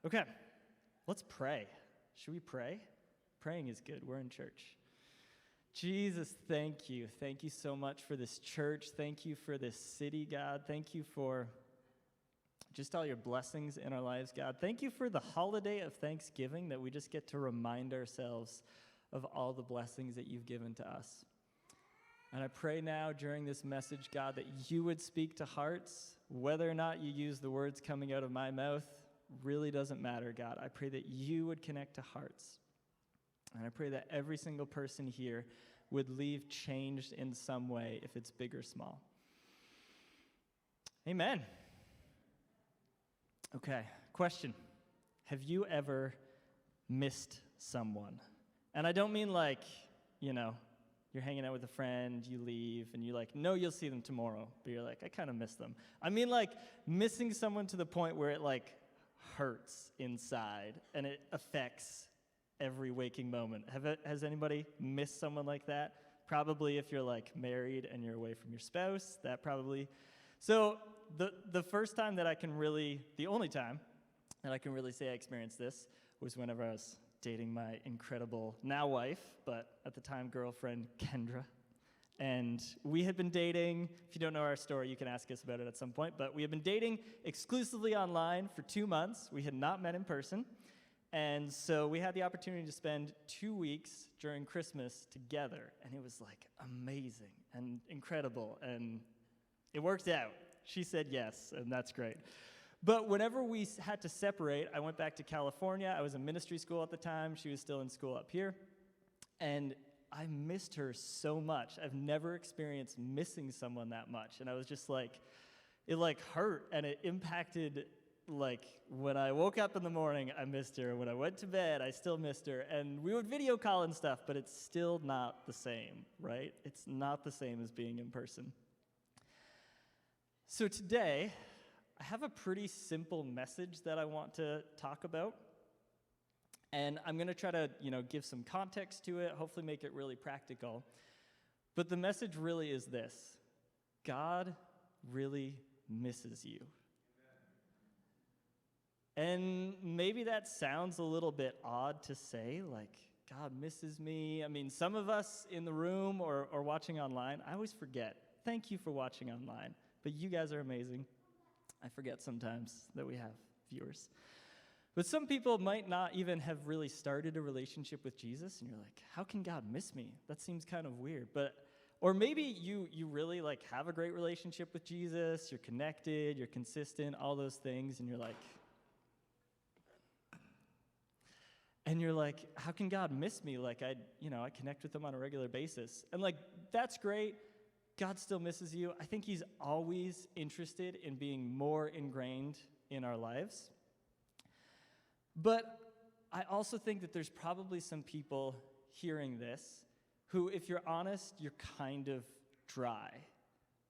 Okay, let's pray. Should we pray? Praying is good. We're in church. Jesus, thank you. Thank you so much for this church. Thank you for this city, God. Thank you for just all your blessings in our lives, God. Thank you for the holiday of Thanksgiving that we just get to remind ourselves of all the blessings that you've given to us. And I pray now during this message, God, that you would speak to hearts. Whether or not you use the words coming out of my mouth really doesn't matter, God. I pray that you would connect to hearts. And I pray that every single person here would leave changed in some way, if it's big or small. Amen. Okay, question. Have you ever missed someone? And I don't mean like, you're hanging out with a friend, you leave, and you're like, no, you'll see them tomorrow. But you're like, I kind of miss them. I mean like missing someone to the point where it like hurts inside and it affects every waking moment. Has anybody missed someone like that? Probably if you're like married and you're away from your spouse, that probably. So the first time that the only time that I can really say I experienced this was whenever I was dating my incredible now wife, but at the time girlfriend, Kendra. And we had been dating. If you don't know our story, you can ask us about it at some point, but we had been dating exclusively online for 2 months. We had not met in person. And so we had the opportunity to spend 2 weeks during Christmas together, and it was like amazing and incredible, and it worked out. She said yes, and that's great. But whenever we had to separate, I went back to California. I was in ministry school at the time. She was still in school up here. And I missed her so much. I've never experienced missing someone that much. And I was just like, it like hurt, and it impacted, like when I woke up in the morning, I missed her. When I went to bed, I still missed her. And we would video call and stuff, but it's still not the same, right? It's not the same as being in person. So today, I have a pretty simple message that I want to talk about. And I'm going to try to, give some context to it, hopefully make it really practical. But the message really is this: God really misses you. And maybe that sounds a little bit odd to say, like, God misses me. I mean, some of us in the room or watching online, I always forget. Thank you for watching online. But you guys are amazing. I forget sometimes that we have viewers. But some people might not even have really started a relationship with Jesus, and you're like, how can God miss me? That seems kind of weird. Or maybe you really like have a great relationship with Jesus, you're connected, you're consistent, all those things, and you're like, how can God miss me? Like I connect with him on a regular basis. And like, that's great. God still misses you. I think he's always interested in being more ingrained in our lives. But I also think that there's probably some people hearing this who, if you're honest, you're kind of dry.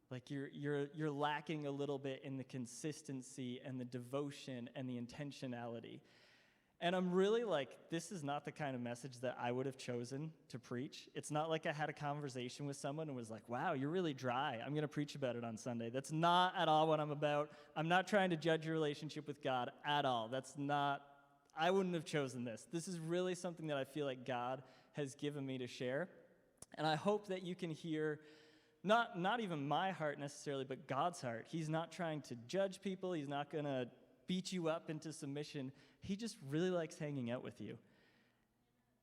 Like you're lacking a little bit in the consistency and the devotion and the intentionality. And I'm really like, this is not the kind of message that I would have chosen to preach. It's not like I had a conversation with someone and was like, wow, you're really dry. I'm going to preach about it on Sunday. That's not at all what I'm about. I'm not trying to judge your relationship with God at all. I wouldn't have chosen this. This is really something that I feel like God has given me to share. And I hope that you can hear not even my heart necessarily, but God's heart. He's not trying to judge people. He's not going to beat you up into submission. He just really likes hanging out with you.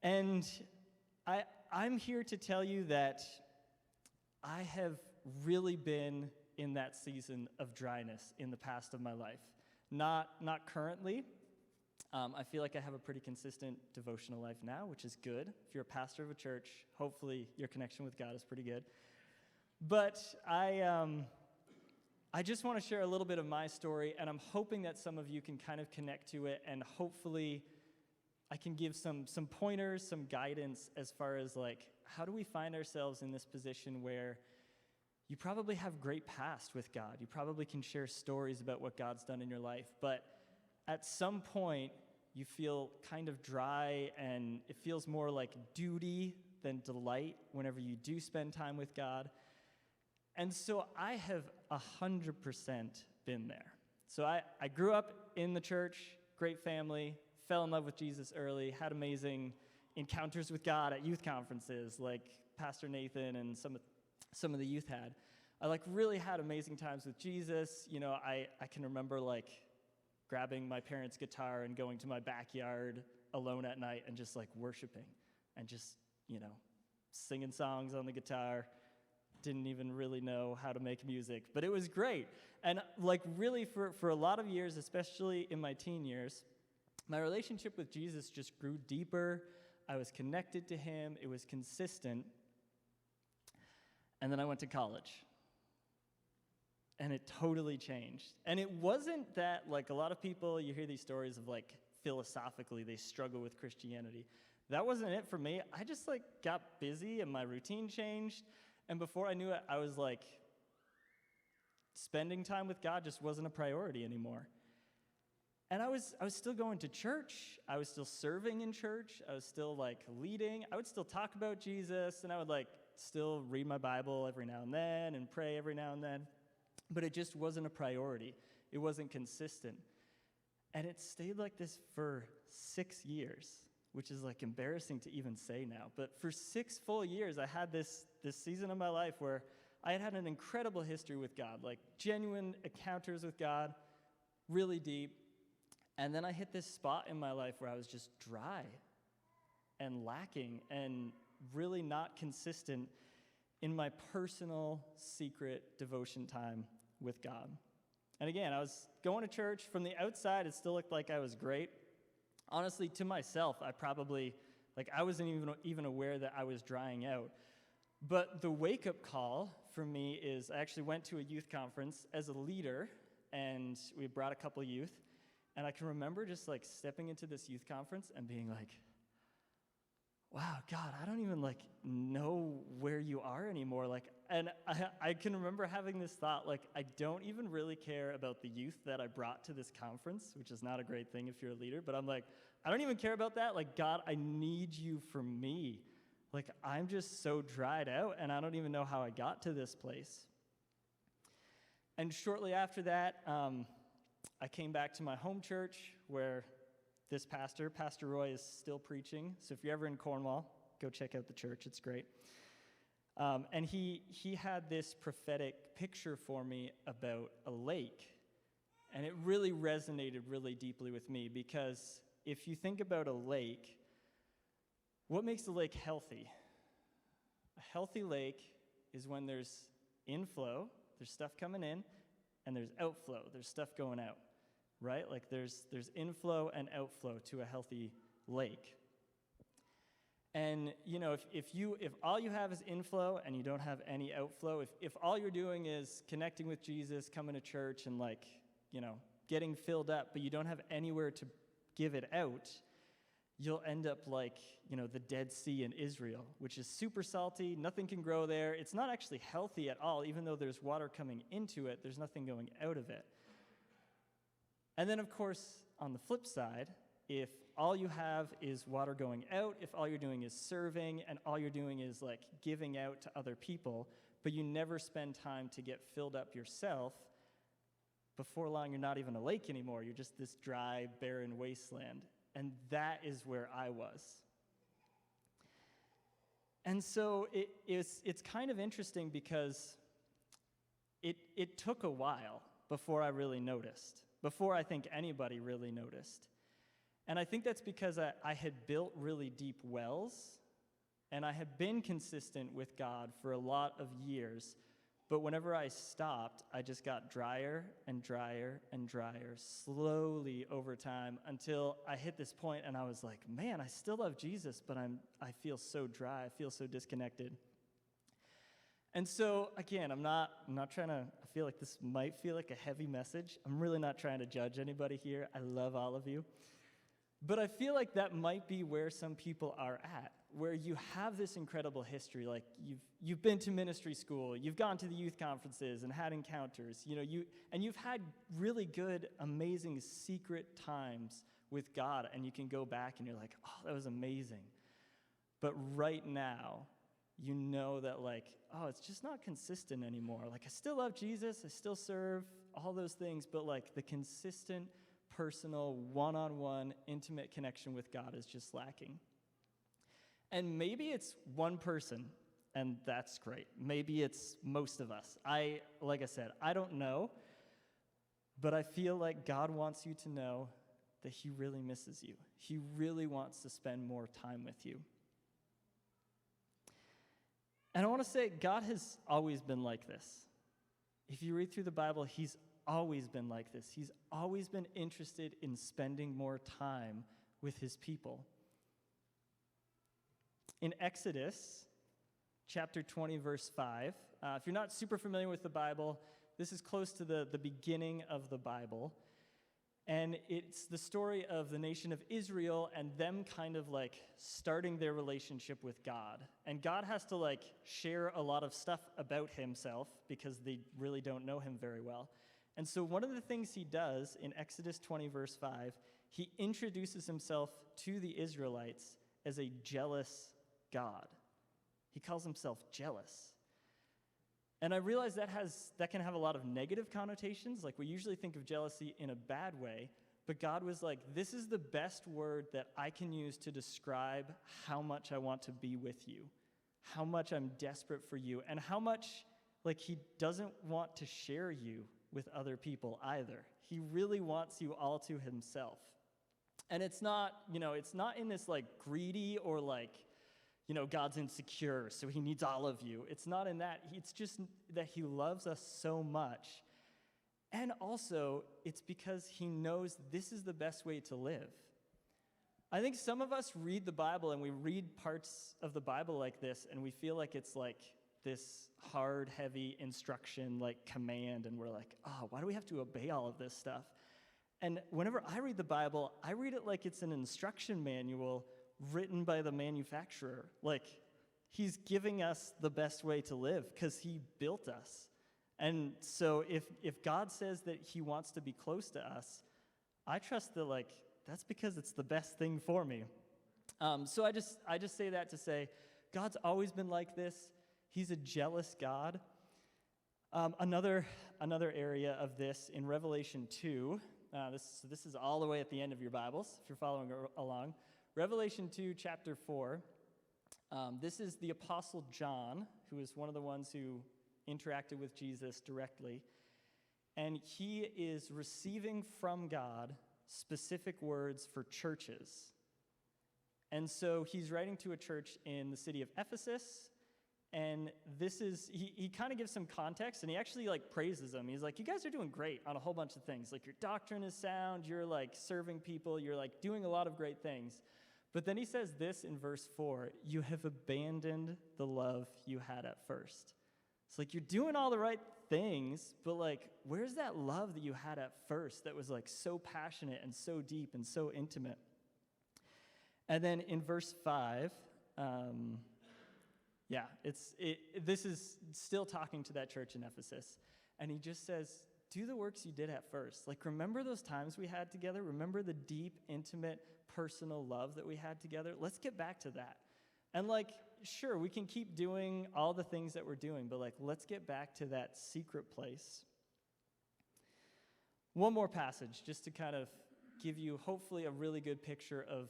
And I'm here to tell you that I have really been in that season of dryness in the past of my life. Not currently. I feel like I have a pretty consistent devotional life now, which is good. If you're a pastor of a church, hopefully your connection with God is pretty good. But I just want to share a little bit of my story, and I'm hoping that some of you can kind of connect to it, and hopefully I can give some pointers, some guidance as far as like, how do we find ourselves in this position where you probably have great past with God. You probably can share stories about what God's done in your life, but at some point you feel kind of dry, and it feels more like duty than delight whenever you do spend time with God. And so I have 100% been there. So I grew up in the church, great family, fell in love with Jesus early, had amazing encounters with God at youth conferences like Pastor Nathan and some of the youth had. I like really had amazing times with Jesus. You know, I can remember like grabbing my parents' guitar and going to my backyard alone at night and just like worshiping and just, you know, singing songs on the guitar. Didn't even really know how to make music, but it was great. And like really for a lot of years, especially in my teen years, my relationship with Jesus just grew deeper. I was connected to him. It was consistent. And then I went to college. And it totally changed. And it wasn't that, like, a lot of people, you hear these stories of, like, philosophically, they struggle with Christianity. That wasn't it for me. I just, like, got busy and my routine changed. And before I knew it, I was, like, spending time with God just wasn't a priority anymore. And I was still going to church. I was still serving in church. I was still, like, leading. I would still talk about Jesus. And I would, like, still read my Bible every now and then and pray every now and then. But it just wasn't a priority. It wasn't consistent. And it stayed like this for 6 years, which is like embarrassing to even say now. But for 6 full years, I had this season of my life where I had an incredible history with God, like genuine encounters with God, really deep. And then I hit this spot in my life where I was just dry and lacking and really not consistent in my personal secret devotion time with God. And again, I was going to church. From the outside, it still looked like I was great. Honestly, to myself, I wasn't even aware that I was drying out. But the wake-up call for me is I actually went to a youth conference as a leader, and we brought a couple youth. And I can remember just like stepping into this youth conference and being like, wow, God, I don't even like know where you are anymore. Like, and I can remember having this thought, like, I don't even really care about the youth that I brought to this conference, which is not a great thing if you're a leader, but I'm like, I don't even care about that. Like, God, I need you for me. Like, I'm just so dried out, and I don't even know how I got to this place. And shortly after that, I came back to my home church where this pastor, Pastor Roy, is still preaching. So if you're ever in Cornwall, go check out the church. It's great. And he had this prophetic picture for me about a lake. And it really resonated really deeply with me because if you think about a lake, what makes a lake healthy? A healthy lake is when there's inflow, there's stuff coming in, and there's outflow, there's stuff going out. Right? Like there's inflow and outflow to a healthy lake. And you know, if all you have is inflow and you don't have any outflow, if all you're doing is connecting with Jesus, coming to church and like, you know, getting filled up, but you don't have anywhere to give it out, you'll end up like, you know, the Dead Sea in Israel, which is super salty, nothing can grow there. It's not actually healthy at all, even though there's water coming into it, there's nothing going out of it. And then, of course, on the flip side, if all you have is water going out, if all you're doing is serving, and all you're doing is, like, giving out to other people, but you never spend time to get filled up yourself, before long, you're not even a lake anymore. You're just this dry, barren wasteland. And that is where I was. And so it's kind of interesting because it took a while before I really noticed. Before I think anybody really noticed. And I think that's because I had built really deep wells, and I had been consistent with God for a lot of years, but whenever I stopped, I just got drier and drier and drier, slowly over time, until I hit this point and I was like, man, I still love Jesus, but I feel so dry, I feel so disconnected. And so, again, I'm not trying to, I feel like this might feel like a heavy message. I'm really not trying to judge anybody here. I love all of you. But I feel like that might be where some people are at, where you have this incredible history. Like, you've been to ministry school, you've gone to the youth conferences and had encounters, you know, and you've had really good, amazing secret times with God, and you can go back and you're like, oh, that was amazing. But right now, you know that, like, oh, it's just not consistent anymore. Like, I still love Jesus, I still serve, all those things, but, like, the consistent personal, one-on-one, intimate connection with God is just lacking. And maybe it's one person, and that's great. Maybe it's most of us. Like I said, I don't know, but I feel like God wants you to know that he really misses you. He really wants to spend more time with you. And I want to say, God has always been like this. If you read through the Bible, he's always been like this. He's always been interested in spending more time with his people. In Exodus chapter 20, verse 5, if you're not super familiar with the Bible, this is close to the beginning of the Bible. And it's the story of the nation of Israel and them kind of like starting their relationship with God. And God has to like share a lot of stuff about himself because they really don't know him very well. And so one of the things he does in Exodus 20, verse 5, he introduces himself to the Israelites as a jealous God. He calls himself jealous. And I realize that can have a lot of negative connotations. Like we usually think of jealousy in a bad way, but God was like, this is the best word that I can use to describe how much I want to be with you, how much I'm desperate for you, and how much like he doesn't want to share you with other people either. He really wants you all to himself. And it's not in this like greedy or like, God's insecure, so he needs all of you. It's not in that. It's just that he loves us so much. And also, it's because he knows this is the best way to live. I think some of us read the Bible and we read parts of the Bible like this, and we feel like it's like this hard, heavy instruction, like command, and we're like, oh, why do we have to obey all of this stuff? And whenever I read the Bible, I read it like it's an instruction manual written by the manufacturer. Like, he's giving us the best way to live because he built us. And so if God says that he wants to be close to us, I trust that, like, that's because it's the best thing for me. So I just say that to say, God's always been like this. He's a jealous God. Another area of this in Revelation 2, this is all the way at the end of your Bibles, if you're following along. Revelation 2, chapter 4, this is the Apostle John, who is one of the ones who interacted with Jesus directly, and he is receiving from God specific words for churches. And so he's writing to a church in the city of Ephesus, and he kind of gives some context, and he actually like praises them. He's like, you guys are doing great on a whole bunch of things. Like, your doctrine is sound, you're like serving people, you're like doing a lot of great things. But then he says this in verse 4, you have abandoned the love you had at first. It's like, you're doing all the right things, but like, where's that love that you had at first that was like so passionate and so deep and so intimate? And then in verse 5, this is still talking to that church in Ephesus. And he just says, do the works you did at first. Like, remember those times we had together? Remember the deep, intimate, personal love that we had together? Let's get back to that. And like, sure, we can keep doing all the things that we're doing, but like, let's get back to that secret place. One more passage, just to kind of give you hopefully a really good picture of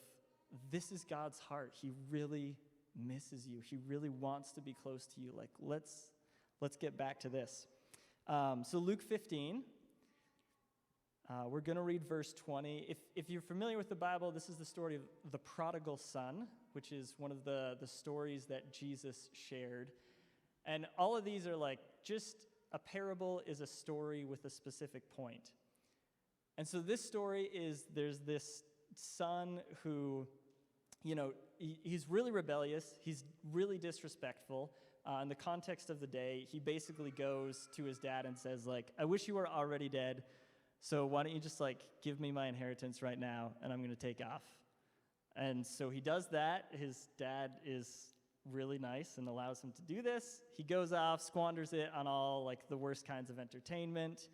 this is God's heart. He really misses you. He really wants to be close to you. Like, let's get back to this. So Luke 15, we're going to read verse 20. If you're familiar with the Bible, this is the story of the prodigal son, which is one of the stories that Jesus shared. And all of these are like, just a parable is a story with a specific point. And so this story is, there's this son who, he's really rebellious. He's really disrespectful. In the context of the day, he basically goes to his dad and says, like, I wish you were already dead, so why don't you just, like, give me my inheritance right now, and I'm going to take off. And so he does that. His dad is really nice and allows him to do this. He goes off, squanders it on all, like, the worst kinds of entertainment,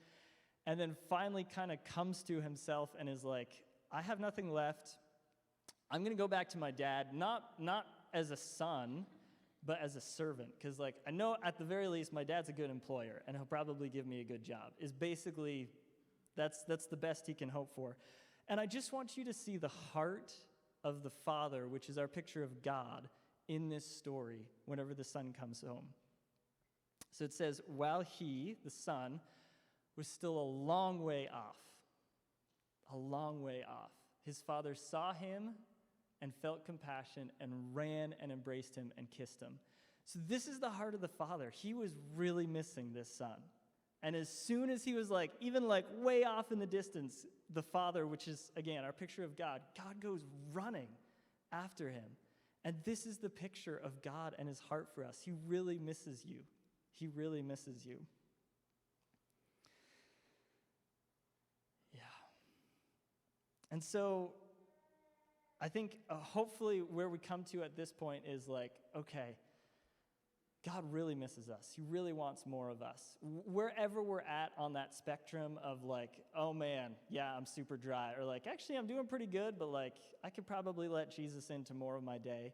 and then finally kind of comes to himself and is like, I have nothing left. I'm going to go back to my dad, not as a son, but as a servant, because like, I know at the very least my dad's a good employer and he'll probably give me a good job, is basically, that's the best he can hope for. And I just want you to see the heart of the Father, which is our picture of God, in this story whenever the Son comes home. So it says, while he, the Son, was still a long way off, his Father saw him and felt compassion and ran and embraced him and kissed him. So this is the heart of the Father. He was really missing this Son. And as soon as he was even way off in the distance, the Father, which is, again, our picture of God, God goes running after him. And this is the picture of God and his heart for us. He really misses you. He really misses you. Yeah. And so I think hopefully where we come to at this point is okay, God really misses us. He really wants more of us. Wherever we're at on that spectrum of oh man, yeah, I'm super dry, or actually I'm doing pretty good, but I could probably let Jesus into more of my day.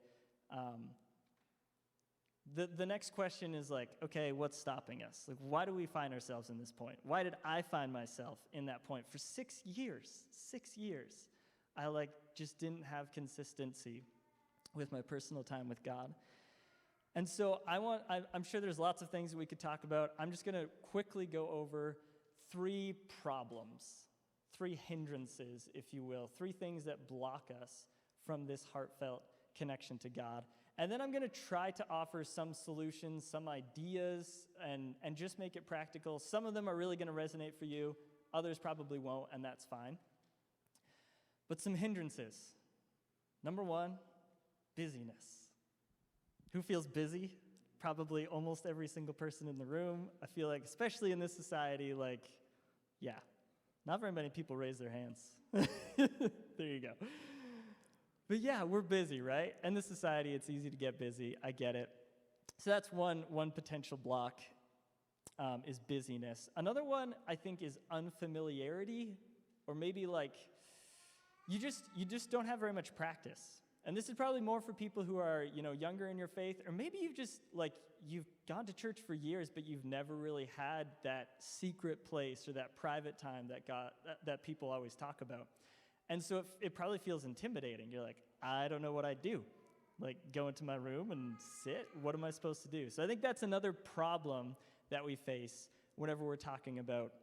The next question is okay, what's stopping us? Why do we find ourselves in this point? Why did I find myself in that point for 6 years? 6 years. I just didn't have consistency with my personal time with God. And so I'm sure there's lots of things that we could talk about. I'm just going to quickly go over 3 problems, 3 hindrances, if you will, 3 things that block us from this heartfelt connection to God. And then I'm going to try to offer some solutions, some ideas, and just make it practical. Some of them are really going to resonate for you. Others probably won't, and that's fine. But some hindrances. Number 1, busyness. Who feels busy? Probably almost every single person in the room. I feel especially in this society, yeah, not very many people raise their hands. There you go. But yeah, we're busy, right? In this society, it's easy to get busy. I get it. So that's one potential block, is busyness. Another one, I think, is unfamiliarity, or maybe you just don't have very much practice. And this is probably more for people who are, younger in your faith, or maybe you've just, you've gone to church for years, but you've never really had that secret place or that private time that people always talk about. And so it probably feels intimidating. You're I don't know what I do. Go into my room and sit? What am I supposed to do? So I think that's another problem that we face whenever we're talking about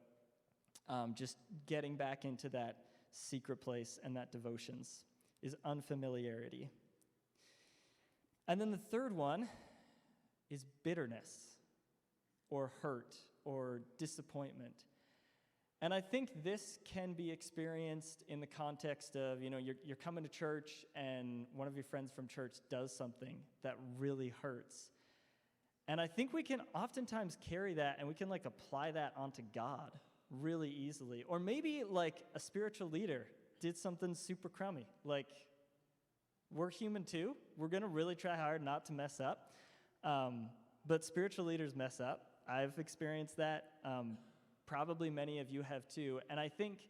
just getting back into that secret place and that devotions. Is unfamiliarity. And then the third one is bitterness or hurt or disappointment. And I think this can be experienced in the context of, you're coming to church and one of your friends from church does something that really hurts. And I think we can oftentimes carry that and we can apply that onto God really easily. Or maybe a spiritual leader did something super crummy. We're human too. We're going to really try hard not to mess up. But spiritual leaders mess up. I've experienced that. Probably many of you have too. And I think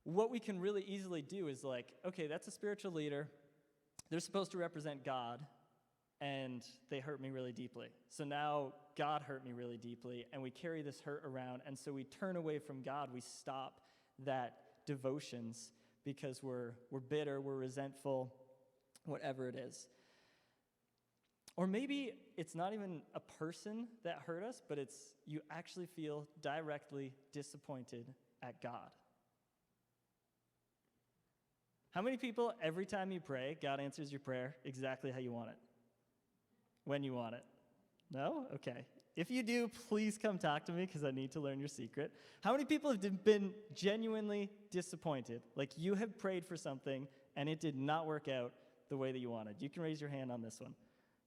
what we can really easily do is okay, that's a spiritual leader. They're supposed to represent God, and they hurt me really deeply. So now God hurt me really deeply, and we carry this hurt around, and so we turn away from God. We stop that devotions because we're bitter, we're resentful, whatever it is. Or maybe it's not even a person that hurt us, but it's you actually feel directly disappointed at God. How many people, every time you pray, God answers your prayer exactly how you want it? When you want it? No? Okay. If you do, please come talk to me because I need to learn your secret. How many people have been genuinely disappointed? You have prayed for something and it did not work out the way that you wanted. You can raise your hand on this one.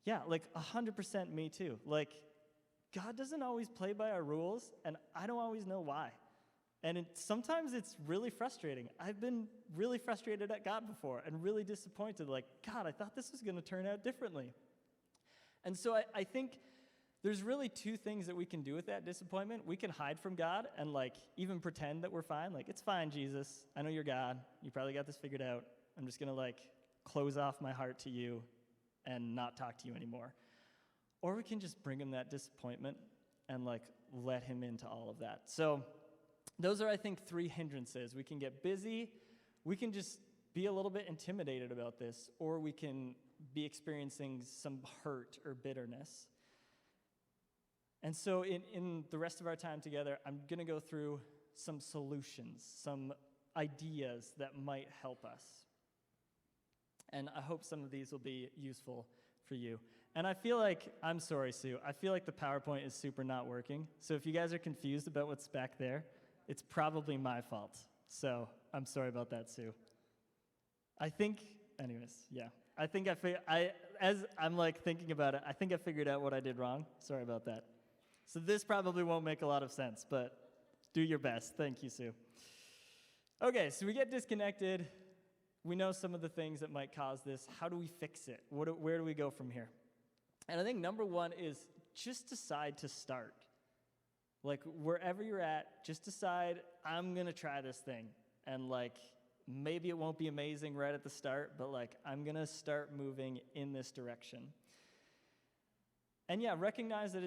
Yeah, 100% me too. God doesn't always play by our rules, and I don't always know why. And sometimes it's really frustrating. I've been really frustrated at God before and really disappointed. God, I thought this was going to turn out differently. And so I think there's really 2 things that we can do with that disappointment. We can hide from God and even pretend that we're fine. It's fine, Jesus. I know you're God. You probably got this figured out. I'm just going to close off my heart to you and not talk to you anymore. Or we can just bring him that disappointment and let him into all of that. So those are, I think, 3 hindrances. We can get busy, we can just be a little bit intimidated about this, or we can be experiencing some hurt or bitterness. And so in the rest of our time together, I'm going to go through some solutions, some ideas that might help us. And I hope some of these will be useful for you. And I feel like, I'm sorry, Sue, I feel like the PowerPoint is super not working. So if you guys are confused about what's back there, it's probably my fault. So I'm sorry about that, Sue. I think, anyways, yeah. I think as I'm like thinking about it, I think I figured out what I did wrong. Sorry about that. So this probably won't make a lot of sense, but do your best. Thank you, Sue. Okay, so we get disconnected. We know some of the things that might cause this. How do we fix it? Where do we go from here? And I think number one is just decide to start. Like wherever you're at, just decide, I'm going to try this thing. And like, maybe it won't be amazing right at the start, but like, I'm going to start moving in this direction. And yeah, recognize that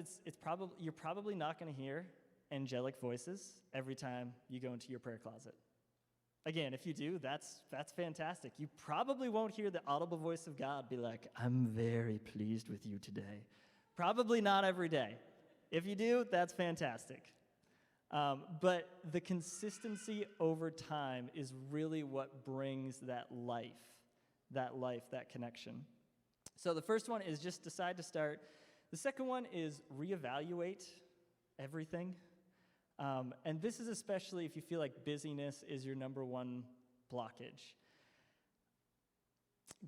you're probably not going to hear angelic voices every time you go into your prayer closet. Again, if you do, that's fantastic. You probably won't hear the audible voice of God be like, I'm very pleased with you today. Probably not every day. If you do, that's fantastic. But the consistency over time is really what brings that life, that connection. So the first one is just decide to start. The second one is reevaluate everything. And this is especially if you feel like busyness is your number one blockage.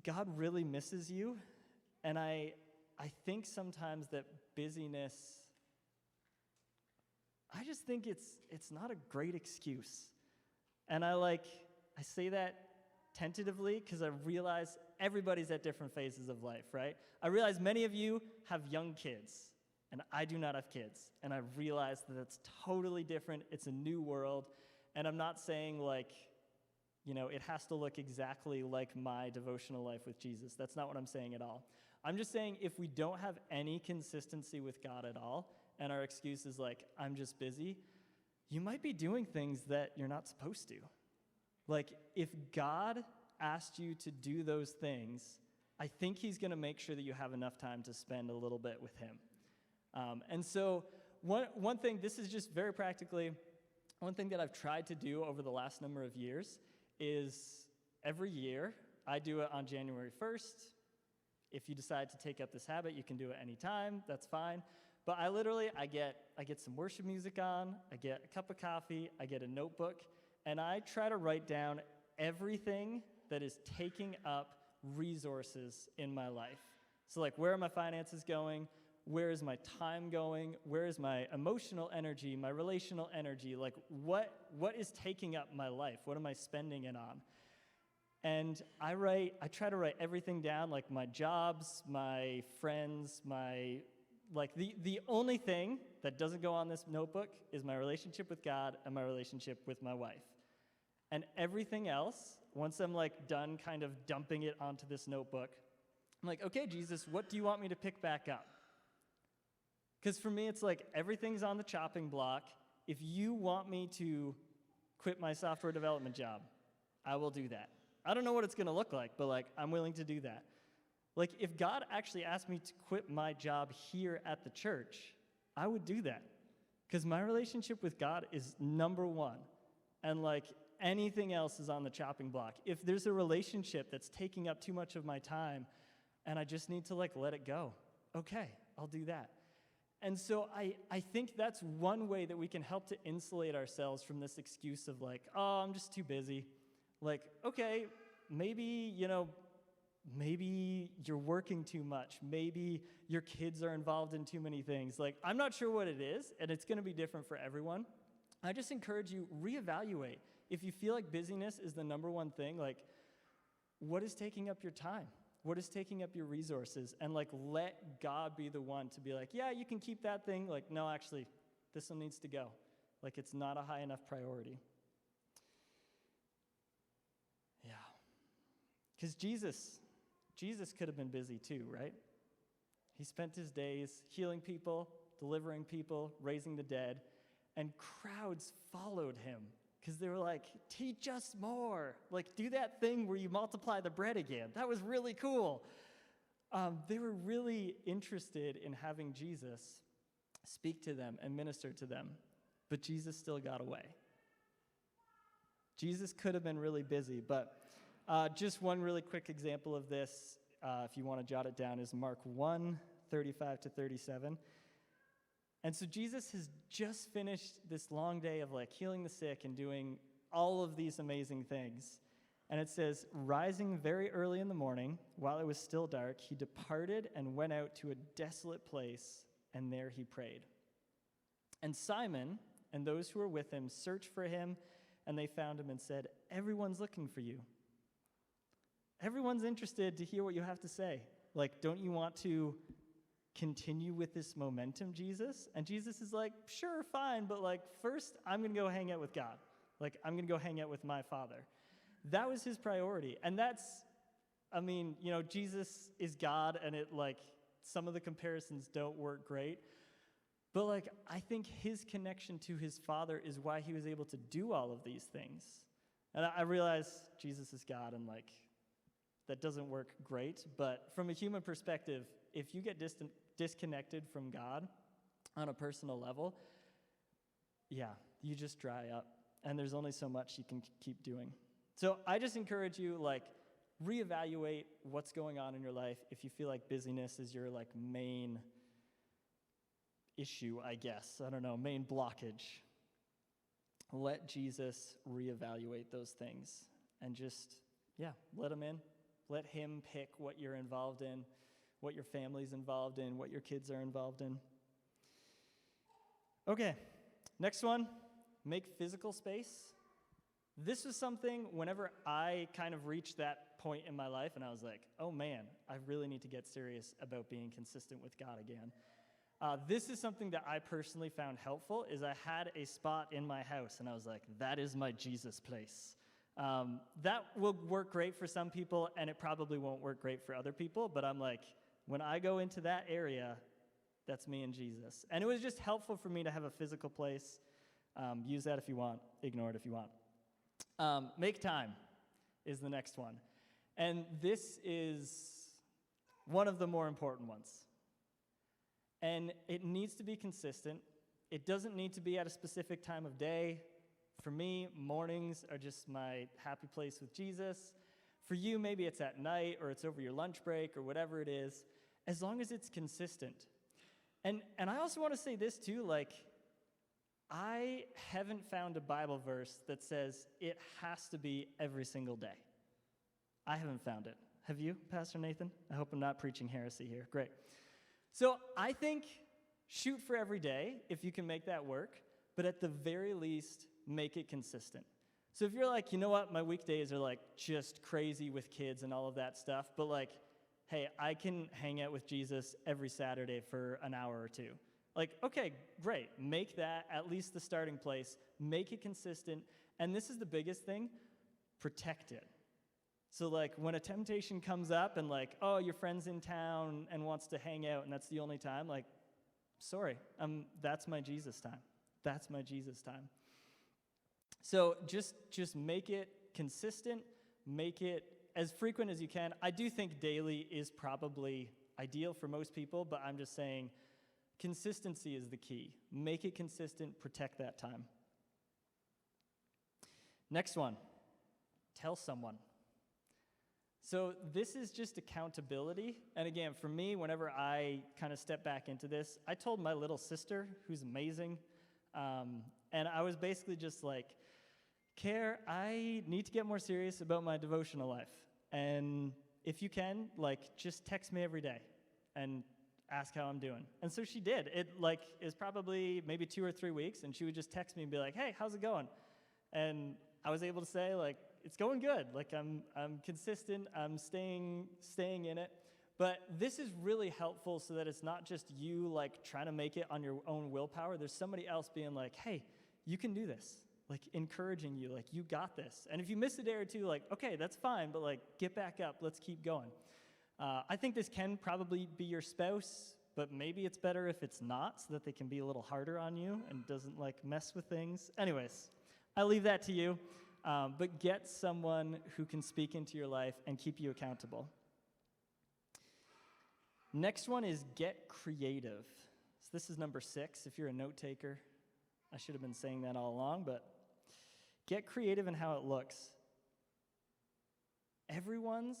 God really misses you, and I think sometimes that busyness, I just think it's not a great excuse. And I say that tentatively because I realize everybody's at different phases of life, right? I realize many of you have young kids, and I do not have kids. And I realize that it's totally different. It's a new world. And I'm not saying it has to look exactly like my devotional life with Jesus. That's not what I'm saying at all. I'm just saying if we don't have any consistency with God at all, and our excuse is like, I'm just busy, you might be doing things that you're not supposed to. Like, if God asked you to do those things, I think he's going to make sure that you have enough time to spend a little bit with him. And so one thing, this is just very practically, one thing that I've tried to do over the last number of years is every year, I do it on January 1st. If you decide to take up this habit, you can do it anytime, that's fine. But I get some worship music on, I get a cup of coffee, I get a notebook, and I try to write down everything that is taking up resources in my life. So like, where are my finances going? Where is my time going? Where is my emotional energy, my relational energy? Like, what is taking up my life? What am I spending it on? And I try to write everything down, like my jobs, my friends, the only thing that doesn't go on this notebook is my relationship with God and my relationship with my wife. And everything else, once I'm done kind of dumping it onto this notebook, I'm like, okay, Jesus, what do you want me to pick back up? Because for me, it's like everything's on the chopping block. If you want me to quit my software development job, I will do that. I don't know what it's going to look like, but I'm willing to do that. If God actually asked me to quit my job here at the church, I would do that. Because my relationship with God is number one. And anything else is on the chopping block. If there's a relationship that's taking up too much of my time and I just need to let it go, okay, I'll do that. And so I think that's one way that we can help to insulate ourselves from this excuse of oh, I'm just too busy. Okay, maybe you're working too much. Maybe your kids are involved in too many things. I'm not sure what it is, and it's going to be different for everyone. I just encourage you, reevaluate. If you feel like busyness is the number one thing, what is taking up your time? What is taking up your resources? And let God be the one to be yeah, you can keep that thing. No, actually, this one needs to go. It's not a high enough priority. Yeah. Because Jesus could have been busy too, right? He spent his days healing people, delivering people, raising the dead, and crowds followed him because they were like, teach us more. Like, do that thing where you multiply the bread again. That was really cool. They were really interested in having Jesus speak to them and minister to them, but Jesus still got away. Jesus could have been really busy, but just one really quick example of this, if you want to jot it down, is Mark 1:35-37. And so Jesus has just finished this long day of like healing the sick and doing all of these amazing things. And it says, rising very early in the morning, while it was still dark, he departed and went out to a desolate place, and there he prayed. And Simon and those who were with him searched for him, and they found him and said, everyone's looking for you. Everyone's interested to hear what you have to say. Like, don't you want to continue with this momentum, Jesus? And Jesus is like, sure, fine, but like, first, I'm going to go hang out with God. Like, I'm going to go hang out with my Father. That was his priority. And that's, I mean, you know, Jesus is God, and it, like, some of the comparisons don't work great. But, like, I think his connection to his Father is why he was able to do all of these things. And I realize Jesus is God, and, like, that doesn't work great. But from a human perspective, if you get disconnected from God on a personal level, yeah, you just dry up. And there's only so much you can keep doing. So I just encourage you, like, reevaluate what's going on in your life if you feel like busyness is your, like, main issue, I guess. I don't know, main blockage. Let Jesus reevaluate those things and just, yeah, let him in. Let him pick what you're involved in, what your family's involved in, what your kids are involved in. Okay, next one, make physical space. This was something whenever I kind of reached that point in my life and I was like, oh man, I really need to get serious about being consistent with God again. This is something that I personally found helpful, is I had a spot in my house and I was like, that is my Jesus place. That will work great for some people and it probably won't work great for other people, but I'm like, when I go into that area, that's me and Jesus. And it was just helpful for me to have a physical place. Use that if you want, ignore it if you want. Make time is the next one. And this is one of the more important ones. And it needs to be consistent. It doesn't need to be at a specific time of day. For me, mornings are just my happy place with Jesus. For you, maybe it's at night or it's over your lunch break or whatever it is, as long as it's consistent. And I also want to say this too, like, I haven't found a Bible verse that says it has to be every single day. I haven't found it. Have you, Pastor Nathan? I hope I'm not preaching heresy here. Great. So I think shoot for every day if you can make that work, but at the very least, make it consistent. So if you're like, you know what, my weekdays are like just crazy with kids and all of that stuff, but like, hey, I can hang out with Jesus every Saturday for an hour or two. Like, okay, great. Make that at least the starting place. Make it consistent. And this is the biggest thing, protect it. So like when a temptation comes up and like, oh, your friend's in town and wants to hang out and that's the only time, like, sorry, that's my Jesus time. That's my Jesus time. So just make it consistent, make it as frequent as you can. I do think daily is probably ideal for most people, but I'm just saying consistency is the key. Make it consistent, protect that time. Next one, tell someone. So this is just accountability. And again, for me, whenever I kind of step back into this, I told my little sister, who's amazing, and I was basically just like, Care, I need to get more serious about my devotional life. And if you can, like, just text me every day and ask how I'm doing. And so she did. It, like, is probably maybe 2 or 3 weeks, and she would just text me and be like, hey, how's it going? And I was able to say, like, it's going good. Like, I'm consistent. I'm staying in it. But this is really helpful so that it's not just you, like, trying to make it on your own willpower. There's somebody else being like, hey, you can do this. Like, encouraging you, like, you got this. And if you miss a day or two, like, okay, that's fine, but, like, get back up. Let's keep going. I think this can probably be your spouse, but maybe it's better if it's not so that they can be a little harder on you and doesn't, like, mess with things. Anyways, I leave that to you. But get someone who can speak into your life and keep you accountable. Next one is get creative. So this is number 6. If you're a note taker, I should have been saying that all along, but get creative in how it looks. Everyone's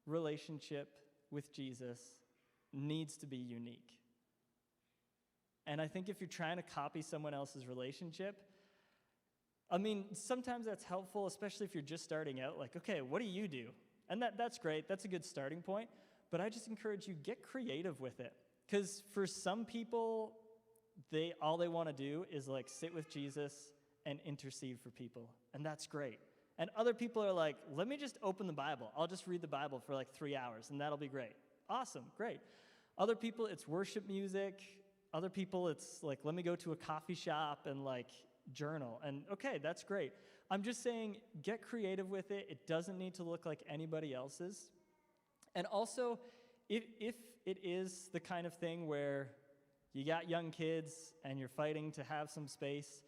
relationship with Jesus needs to be unique. And I think if you're trying to copy someone else's relationship, I mean, sometimes that's helpful, especially if you're just starting out. Like, okay, what do you do? And that's great. That's a good starting point. But I just encourage you, get creative with it. Because for some people, all they want to do is like sit with Jesus and intercede for people. And that's great. And other people are like, let me just open the Bible. I'll just read the Bible for like 3 hours, and that'll be great. Awesome, great. Other people, it's worship music. Other people, it's like, let me go to a coffee shop and like journal. And okay, that's great. I'm just saying, get creative with it. It doesn't need to look like anybody else's. And also, if it is the kind of thing where you got young kids and you're fighting to have some space,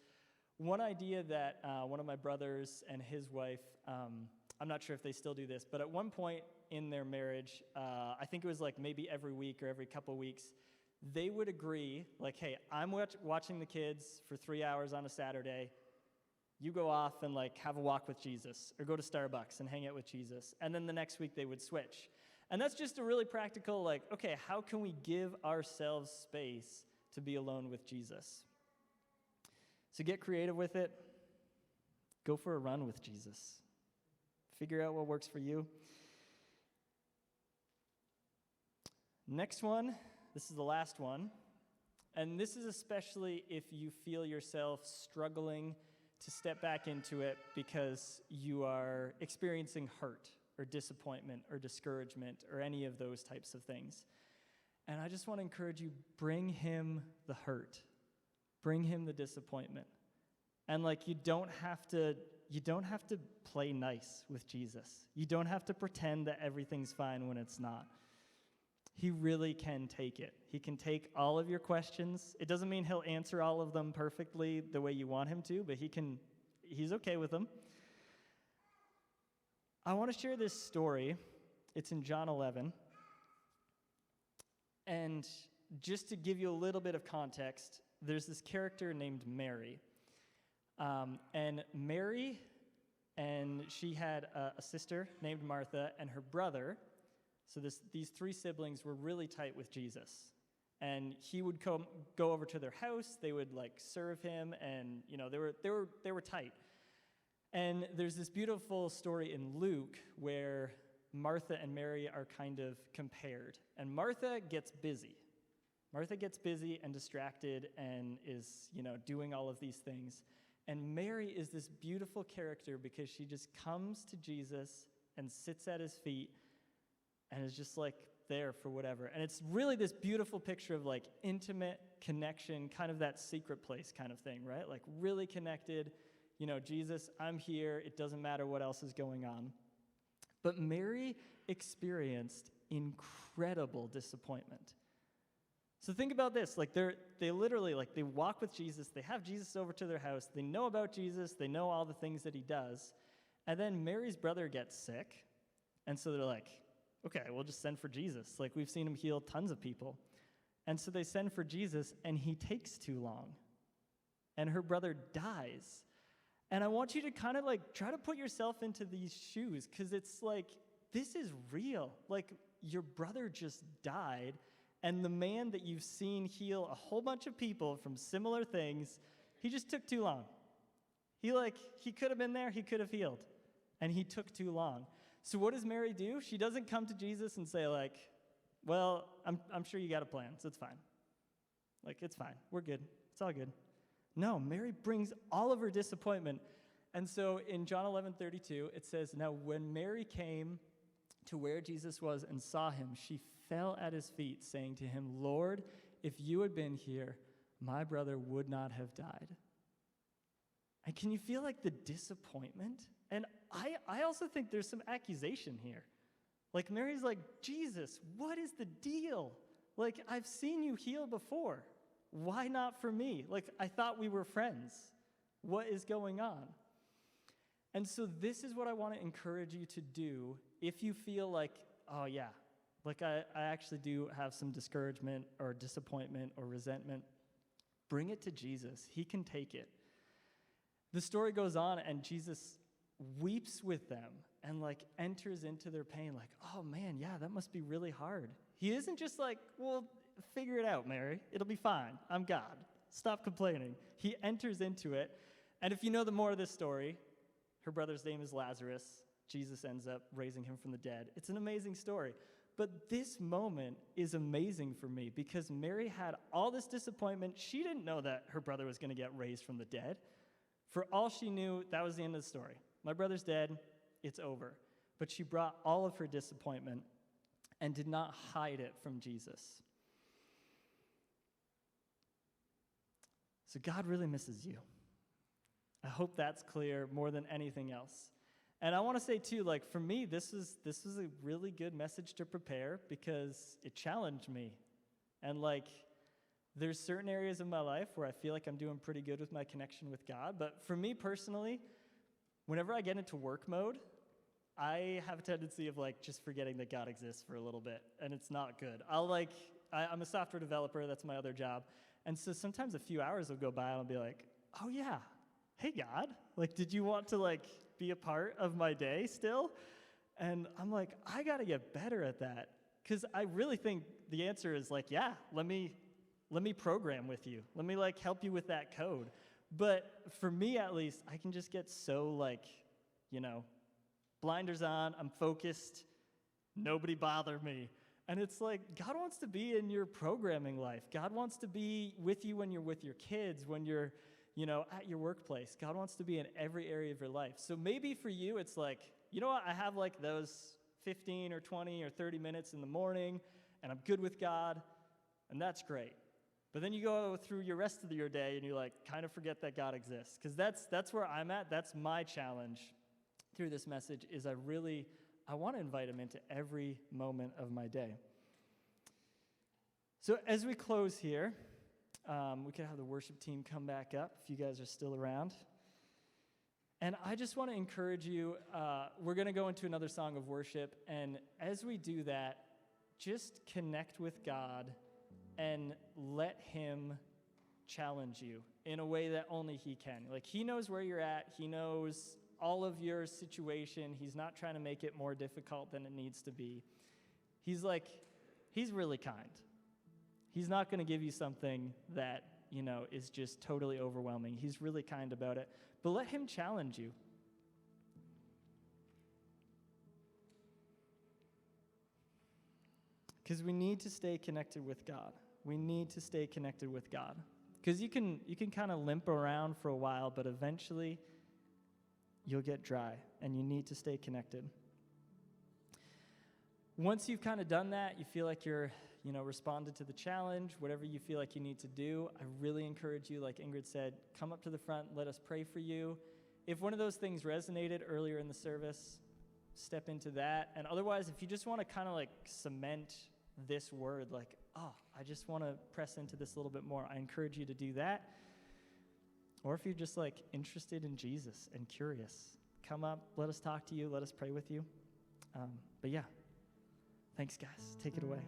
one idea that one of my brothers and his wife, I'm not sure if they still do this, but at one point in their marriage, I think it was like maybe every week or every couple weeks, they would agree, like, hey, I'm watching the kids for 3 hours on a Saturday. You go off and like have a walk with Jesus, or go to Starbucks and hang out with Jesus. And then the next week they would switch. And that's just a really practical, like, okay, how can we give ourselves space to be alone with Jesus? So get creative with it. Go for a run with Jesus. Figure out what works for you. Next one, this is the last one. And this is especially if you feel yourself struggling to step back into it because you are experiencing hurt or disappointment or discouragement or any of those types of things. And I just want to encourage you, bring him the hurt. Bring him the disappointment. And like you don't have to play nice with Jesus. You don't have to pretend that everything's fine when it's not. He really can take it. He can take all of your questions. It doesn't mean he'll answer all of them perfectly the way you want him to, but he's okay with them. I want to share this story. It's in John 11. And just to give you a little bit of context, there's this character named Mary. And Mary, and she had a sister named Martha, and her brother. So these 3 siblings were really tight with Jesus. And he would go over to their house. They would like serve him, and they were tight. And there's this beautiful story in Luke where Martha and Mary are kind of compared. And Martha gets busy. Martha gets busy and distracted and is, doing all of these things. And Mary is this beautiful character because she just comes to Jesus and sits at his feet and is just like there for whatever. And it's really this beautiful picture of like intimate connection, kind of that secret place kind of thing, right? Like really connected. Jesus, I'm here. It doesn't matter what else is going on. But Mary experienced incredible disappointment. So think about this. Like they literally, like they walk with Jesus. They have Jesus over to their house. They know about Jesus. They know all the things that he does. And then Mary's brother gets sick. And so they're like, okay, we'll just send for Jesus. Like we've seen him heal tons of people. And so they send for Jesus, and he takes too long. And her brother dies. And I want you to kind of like try to put yourself into these shoes, because it's like, this is real. Like your brother just died, and the man that you've seen heal a whole bunch of people from similar things, he just took too long. He could have been there, he could have healed, and he took too long. So what does Mary do? She doesn't come to Jesus and say like, well, I'm sure you got a plan, so it's fine. Like, it's fine. We're good. It's all good. No, Mary brings all of her disappointment. And so in John 11:32, it says, now when Mary came to where Jesus was and saw him, she fell at his feet, saying to him, Lord, if you had been here, my brother would not have died. And can you feel like the disappointment? And I also think there's some accusation here. Like Mary's like, Jesus, what is the deal? Like, I've seen you heal before. Why not for me? Like, I thought we were friends. what is going on? And so this is what I want to encourage you to do if you feel like, oh yeah, like I actually do have some discouragement or disappointment or resentment. Bring it to Jesus. He can take it. The story goes on, and Jesus weeps with them and like enters into their pain like, oh man, yeah, that must be really hard. He isn't just like, well, figure it out, Mary. It'll be fine. I'm God. Stop complaining. He enters into it. And if you know the more of this story, her brother's name is Lazarus. Jesus ends up raising him from the dead. It's an amazing story. But this moment is amazing for me because Mary had all this disappointment. She didn't know that her brother was going to get raised from the dead. For all she knew, that was the end of the story. My brother's dead. It's over. But she brought all of her disappointment and did not hide it from Jesus. So God really misses you. I hope that's clear more than anything else. And I want to say too, like for me, this was a really good message to prepare because it challenged me. And like there's certain areas of my life where I feel like I'm doing pretty good with my connection with God. But for me personally, whenever I get into work mode, I have a tendency of like just forgetting that God exists for a little bit, and it's not good. I'm a software developer, that's my other job. And so sometimes a few hours will go by and I'll be like, oh yeah, hey God, like did you want to like be a part of my day still? And I'm like, I gotta get better at that. Because I really think the answer is like, yeah, let me program with you. Let me like help you with that code. But for me at least, I can just get so like, blinders on, I'm focused, nobody bother me. And it's like, God wants to be in your programming life. God wants to be with you when you're with your kids, when you're, at your workplace. God wants to be in every area of your life. So maybe for you, it's like, you know what, I have like those 15 or 20 or 30 minutes in the morning, and I'm good with God, and that's great. But then you go through your rest of your day, and you like kind of forget that God exists. Because that's where I'm at. That's my challenge through this message is I want to invite him into every moment of my day. So as we close here, we could have the worship team come back up if you guys are still around. And I just want to encourage you, we're going to go into another song of worship, and as we do that, just connect with God and let him challenge you in a way that only he can. Like, he knows where you're at. He knows all of your situation. He's not trying to make it more difficult than it needs to be. He's really kind. He's not going to give you something that, is just totally overwhelming. He's really kind about it. But let him challenge you. Because we need to stay connected with God. We need to stay connected with God. Because you can kind of limp around for a while, but eventually you'll get dry, and you need to stay connected. Once you've kind of done that, you feel like you're, responded to the challenge, whatever you feel like you need to do, I really encourage you, like Ingrid said, come up to the front, let us pray for you. If one of those things resonated earlier in the service, step into that. And otherwise, if you just want to kind of like cement this word, like, oh, I just want to press into this a little bit more, I encourage you to do that. Or if you're just like interested in Jesus and curious, come up, let us talk to you, let us pray with you. But yeah, thanks guys, take it away.